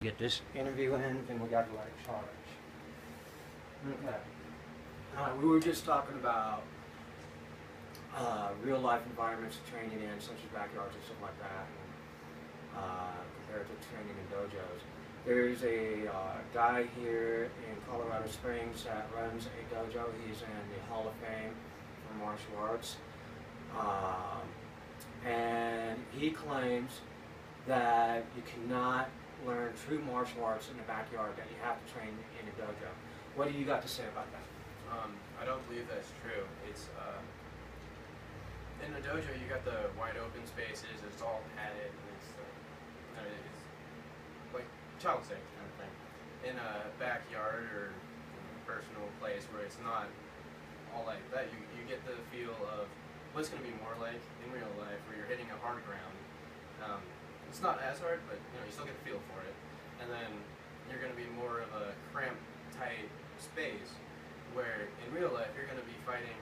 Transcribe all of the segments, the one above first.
Get this interview in, then we got to let it charge. Okay. We were just talking about real life environments to training in, such as backyards and stuff like that, and, compared to training in dojos. There's a guy here in Colorado Springs that runs a dojo. He's in the Hall of Fame for martial arts. And he claims that you cannot learn true martial arts in the backyard, that you have to train in a dojo. What do you got to say about that? I don't believe that's true. It's in a dojo you got the wide open spaces, it's all padded, and it's like child safe kind of thing. In a backyard or personal place where it's not all like that, you get the feel of what it's going to be more like in real life, where you're hitting a hard ground. It's not as hard, but you still get the feel for it. And then you're going to be more of a cramped, tight space, where in real life you're going to be fighting,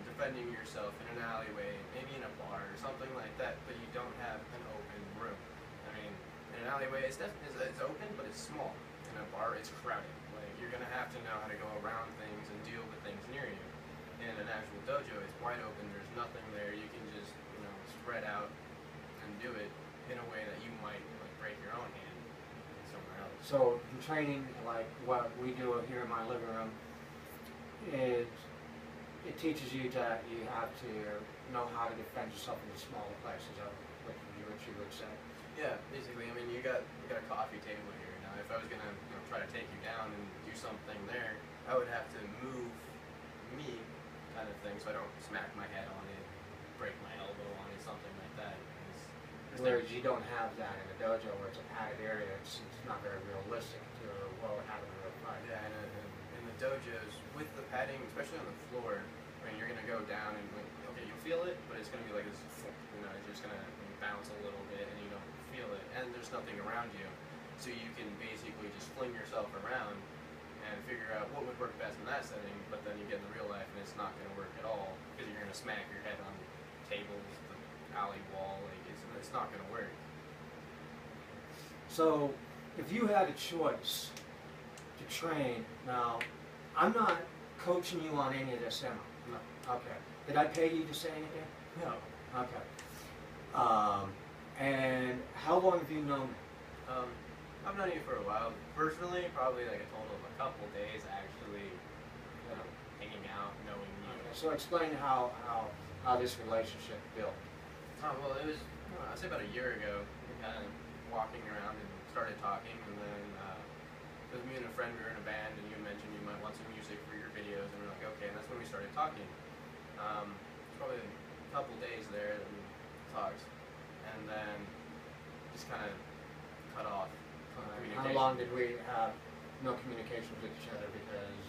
defending yourself in an alleyway, maybe in a bar or something like that, but you don't have an open room. I mean, in an alleyway it's open, but it's small. In a bar it's crowded. Like, you're going to have to know how to go around things and deal with things near you. In an actual dojo, it's wide open, there's nothing there, you can just, spread out and do it in a way that you might break your own hand somewhere else. So in training, like what we do here in my living room, it teaches you that you have to know how to defend yourself in the smaller places, what you would say. Yeah, basically, I mean, you got a coffee table here. Now, if I was gonna try to take you down and do something there, I would have to move me, kind of thing, so I don't smack my head on it, break my elbow on it, something like that. Whereas you don't have that in a dojo where it's a padded area, it's not very realistic to what would happen in a real fight. Yeah, and in the dojos, with the padding, especially on the floor, I mean, you're going to go down and, okay, you'll feel it, but it's going to be like this, it's just going to bounce a little bit and you don't feel it, and there's nothing around you. So you can basically just fling yourself around and figure out what would work best in that setting, but then you get in the real life and it's not going to work at all, because you're going to smack your head on tables, the alley wall, it's not going to work. So, if you had a choice to train, now, I'm not coaching you on any of this, am I? No. Okay. Did I pay you to say anything? No. Okay. And how long have you known me? I've known you for a while. Personally, probably like a total of a couple days, actually, hanging out, knowing you. Okay. So explain how this relationship built. Well, it was, I'd say about a year ago, we kind of walking around and started talking, and then it was me and a friend, we were in a band, and you mentioned you might want some music for your videos, and we're like, okay, and that's when we started talking. It's probably a couple days there that we talked, and then just kind of cut off communication. How long did we have no communication with each other because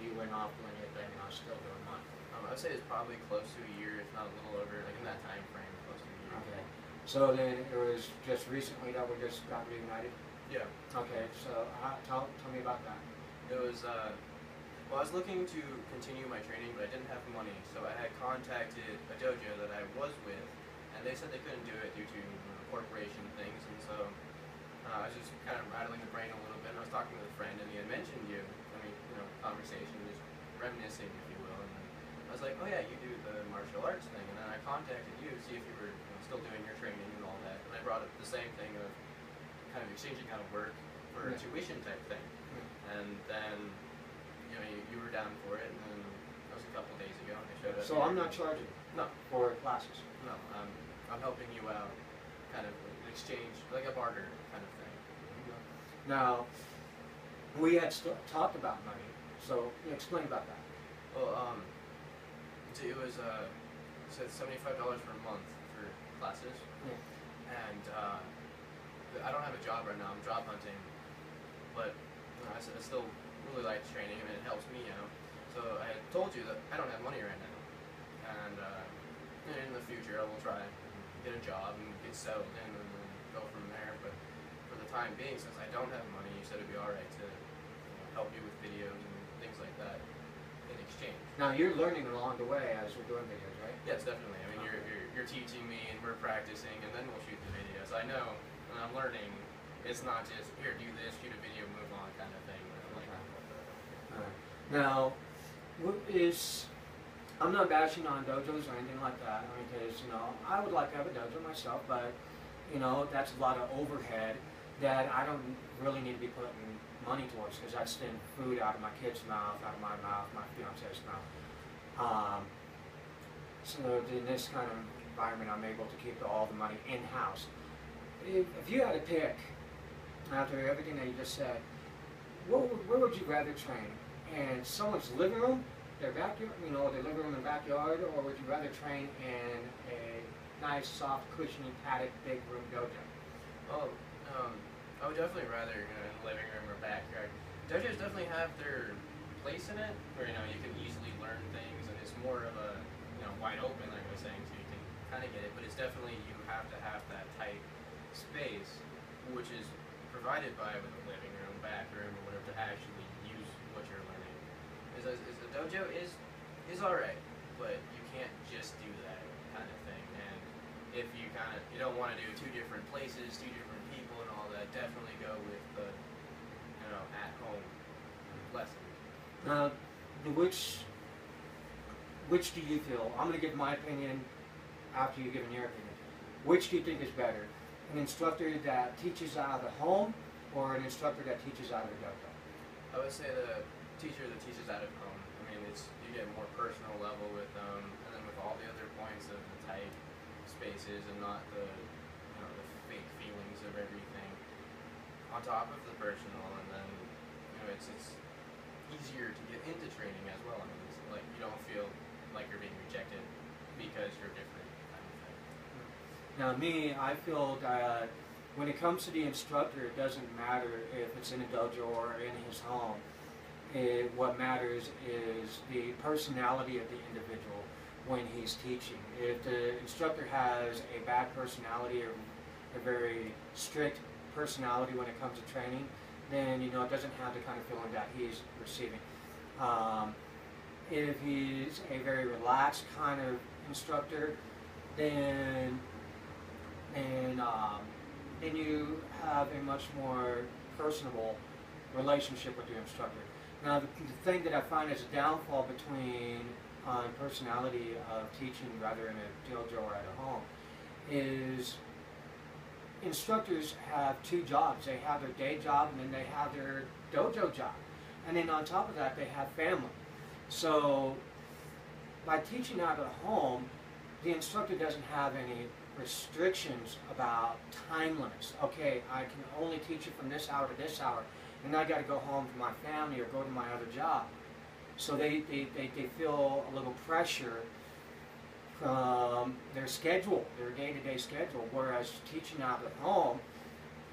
you went off doing your thing and I was still doing mine? I'd say it's probably close to a year, if not a little over, like in that time frame, close to a year. Okay. So then it was just recently that we just got reunited? Yeah. Okay, so tell me about that. It was, well, I was looking to continue my training, but I didn't have money, so I had contacted a dojo that I was with, and they said they couldn't do it due to corporation things, and so I was just kind of rattling the brain a little bit, and I was talking with a friend, and he had mentioned you. I mean, conversation, just reminiscing, if you will, and I was like, oh yeah, you do the martial arts thing, and then I contacted you to see if you were still doing your training and all that, and I brought up the same thing of kind of exchanging out of work for a tuition type thing, and then you were down for it, and then that was a couple days ago, and I showed up. So I'm not charging for classes? No, I'm helping you out, kind of exchange, like a barter kind of thing. Now, we had talked about money, so explain about that. Well, it was said $75 for a month for classes, and I don't have a job right now. I'm job hunting, but I still really like training, and it helps me out. So I had told you that I don't have money right now, and in the future I will try and get a job and get settled in and then go from there. But for the time being, since I don't have money, you said it'd be all right to help you with videos and things like that in exchange. Now you're learning along the way as we're doing videos, right? Yes, definitely. I mean, you're teaching me, and we're practicing, and then we'll shoot the videos. I know, and I'm learning It's not just here, do this, shoot a video, move on kind of thing. Like, Now, I'm not bashing on dojos or anything like that. I mean, because I would like to have a dojo myself, but that's a lot of overhead that I don't really need to be putting money towards, because I'd spend food out of my kid's mouth, out of my mouth, my fiance's mouth. So in this kind of environment, I'm able to keep all the money in-house. If you had to pick, after everything that you just said, where would you rather train? In someone's living room, their backyard, their living room and backyard, or would you rather train in a nice, soft, cushiony, padded, big room dojo? Well, I would definitely rather in the living room or backyard. Dojos definitely have their place in it, where you can easily learn things, and it's more of a wide open, like I was saying, so you can kind of get it. But it's definitely, you have to have that tight space, which is provided by with a living room, back room, or whatever, to actually use what you're learning. The dojo is alright, but you can't just do that kind of thing. And if you don't want to do two different places, two different people, and all that, definitely go with the at home lessons. Now, which do you feel? I'm going to give my opinion after you've given your opinion. Which do you think is better? An instructor that teaches out of the home, or an instructor that teaches out of the dojo? I would say the teacher that teaches out of home. I mean, you get more personal level with them, and then with all the other points of the tight spaces and not the the fake feelings of everything on top of the personal, and then it's easier to get into training as well. I mean, it's like you don't feel like you're being rejected because you're different kind of thing. Now me, I feel that when it comes to the instructor, it doesn't matter if it's in a dojo or in his home. What matters is the personality of the individual when he's teaching. If the instructor has a bad personality or a very strict personality when it comes to training, then it doesn't have the kind of feeling that he's receiving. If he's a very relaxed kind of instructor, then you have a much more personable relationship with your instructor. Now, the thing that I find is a downfall between personality of teaching, rather in a dojo or at a home, is instructors have two jobs. They have their day job, and then they have their dojo job. And then on top of that, they have family. So by teaching out of the home, the instructor doesn't have any restrictions about time limits. Okay, I can only teach you from this hour to this hour, and I got to go home to my family or go to my other job. So they feel a little pressure from their schedule, their day-to-day schedule, whereas teaching out at home,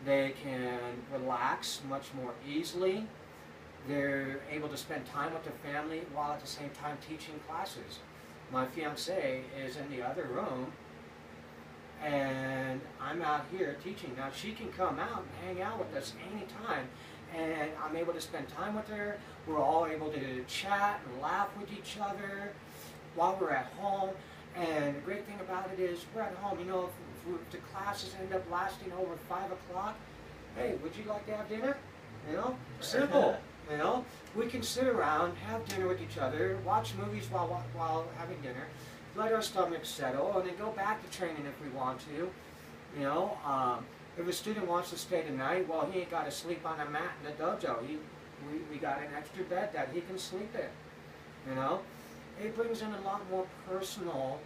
they can relax much more easily. They're able to spend time with their family while at the same time teaching classes. My fiancée is in the other room, and I'm out here teaching. Now she can come out and hang out with us anytime, and I'm able to spend time with her. We're all able to chat and laugh with each other while we're at home. And the great thing about it is we're at home. If the classes end up lasting over 5 o'clock, hey, would you like to have dinner? Simple. We can sit around, have dinner with each other, watch movies while having dinner, let our stomachs settle, and then go back to training if we want to. If a student wants to stay tonight, well, he ain't got to sleep on a mat in the dojo. We got an extra bed that he can sleep in. It brings in a lot more personal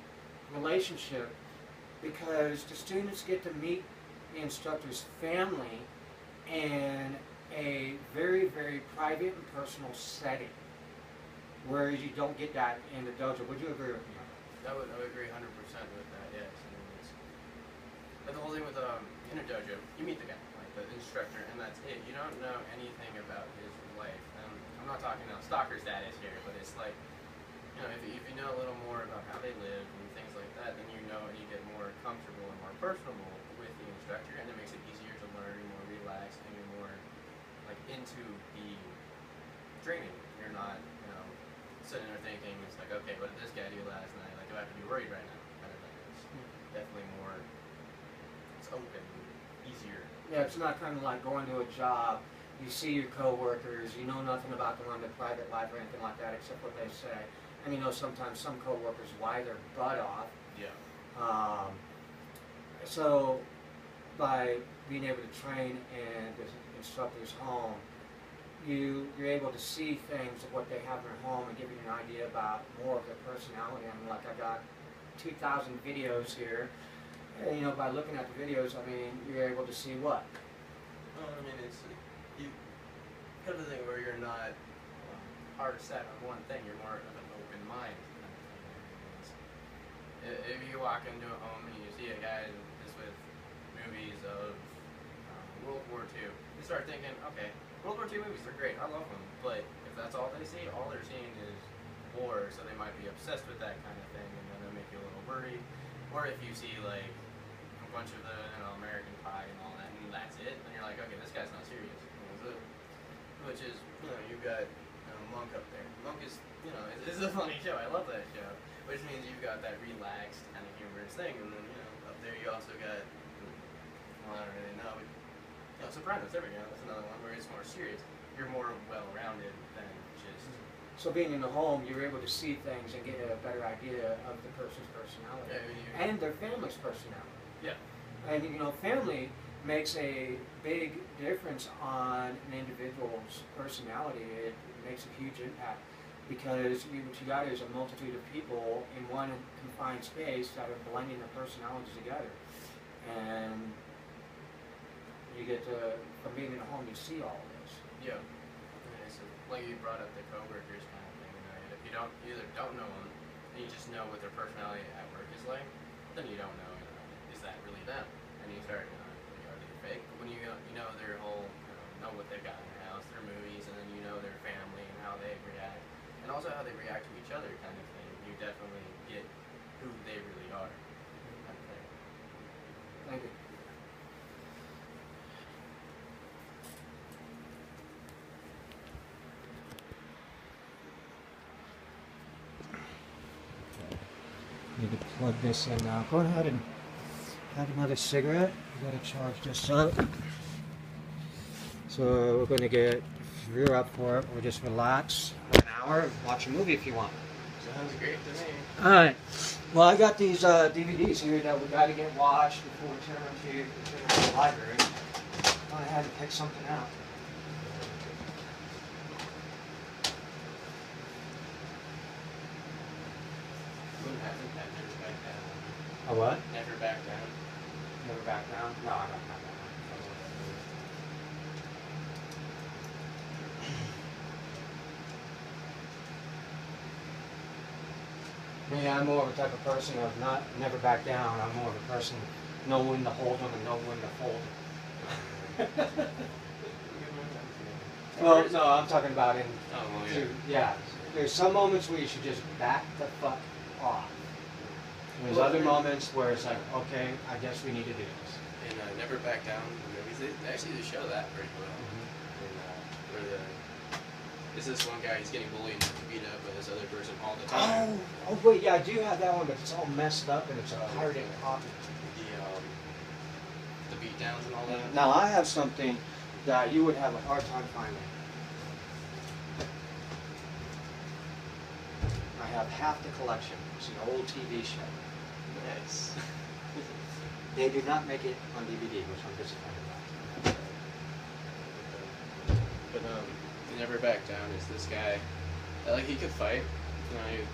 relationship because the students get to meet the instructor's family in a very, very private and personal setting, whereas you don't get that in the dojo. Would you agree with me? I would agree 100% with that, yes. But the whole thing with in a dojo, you meet the guy, like the instructor, and that's it. You don't know anything about his life. I'm not talking about stalker status here, but it's like, if you know a little more about how they live and things like that, then you get more comfortable and more personable with the instructor, and it makes it easier to learn, more relaxed, and you're more into the training. You're not, sitting there thinking, it's like, okay, what did this guy do last night? Like, do I have to be worried right now? Kind of thing. It's definitely more, it's open, easier Yeah, it's not kind of like going to a job. You see your coworkers, you know nothing about them on their private life or anything like that except what they say. And you know sometimes some coworkers lie their butt off. Yeah. So by being able to train and the instructors home, you're able to see things of what they have in their home and give you an idea about more of their personality. I mean, like I got 2,000 videos here, and you know, by looking at the videos, I mean, you're able to see what? Well, I mean, it's you come to the thing where you're not hard set on one thing. You're more of an open mind. If you walk into a home and you see a guy that's with movies of World War II, you start thinking, okay, World War II movies are great, I love them, but if that's all they see, all they're seeing is war, so they might be obsessed with that kind of thing, and then it'll make you a little worried. Or if you see like a bunch of the American Pie and all that, and that's it, then you're like, okay, this guy's not serious. Which is, you've got Monk up there. Monk is, it's a funny show. I love that show. Which means you've got that relaxed kind of humorous thing, and then up there you also got, well, I don't really know. Sopranos, there we go. That's another one where it's more serious. You're more well-rounded than just... So being in the home, you're able to see things and get a better idea of the person's personality. Yeah, and their family's personality. Yeah. And family makes a big difference on an individual's personality. It makes a huge impact because what you got is a multitude of people in one confined space that are blending their personalities together. And you get to, from being in a home, you see all of this. Yeah. So, like you brought up the coworkers kind of thing. If you either don't know them, and you just know what their personality at work is like, then you don't know, is that really them? And you start, are they fake? But when you know their whole, know what they've got in their house, their movies, and then you know their family and how they react, and also how they react to each other kind of thing, you definitely get who they really are kind of thing. Thank you. Need to plug this in now. Go ahead and have another cigarette. You gotta charge this up. So we're gonna if you're up for it, we'll just relax for an hour and watch a movie if you want. Sounds great to me. Alright. Well, I got these DVDs here that we gotta get watched before we turn to the library. I had to pick something out. A what? Never back down. Never back down? No, I don't have that one. Yeah, I'm more of a type of person of never back down. I'm more of a person know when to hold them and know when to fold them. Well, no, I'm talking about in. Oh, well, yeah. There's some moments where you should just back the fuck off. There's other moments where it's like, okay, I guess we need to do this. And Never Back Down, the movies, they show that pretty well. And where there's this one guy, he's getting bullied and beat up by this other person all the time. Oh wait, yeah, I do have that one, but it's all messed up and it's a pirated copy. The beatdowns and all that. Now I have something that you would have a hard time finding. I have half the collection. It's an old TV show. Nice. They do not make it on DVD, which I'm disappointed about. But Never Back Down is this guy that, like, he could fight.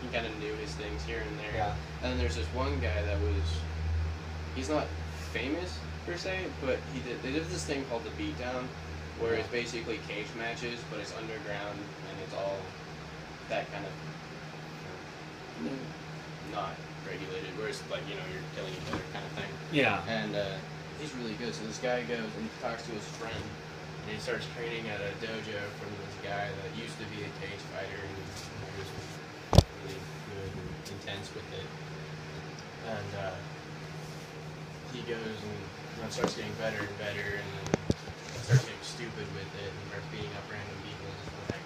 He kind of knew his things here and there. Yeah. And then there's this one guy that he's not famous per se, but they did this thing called the Beatdown, where it's basically cage matches, but it's underground and it's all that kind of not regulated, where it's like, you're killing each other kind of thing. Yeah. And he's really good. So this guy goes and talks to his friend, and he starts training at a dojo from this guy that used to be a cage fighter, and he was really good and intense with it. And he goes and starts getting better and better, and then starts getting stupid with it, and starts beating up random people, just that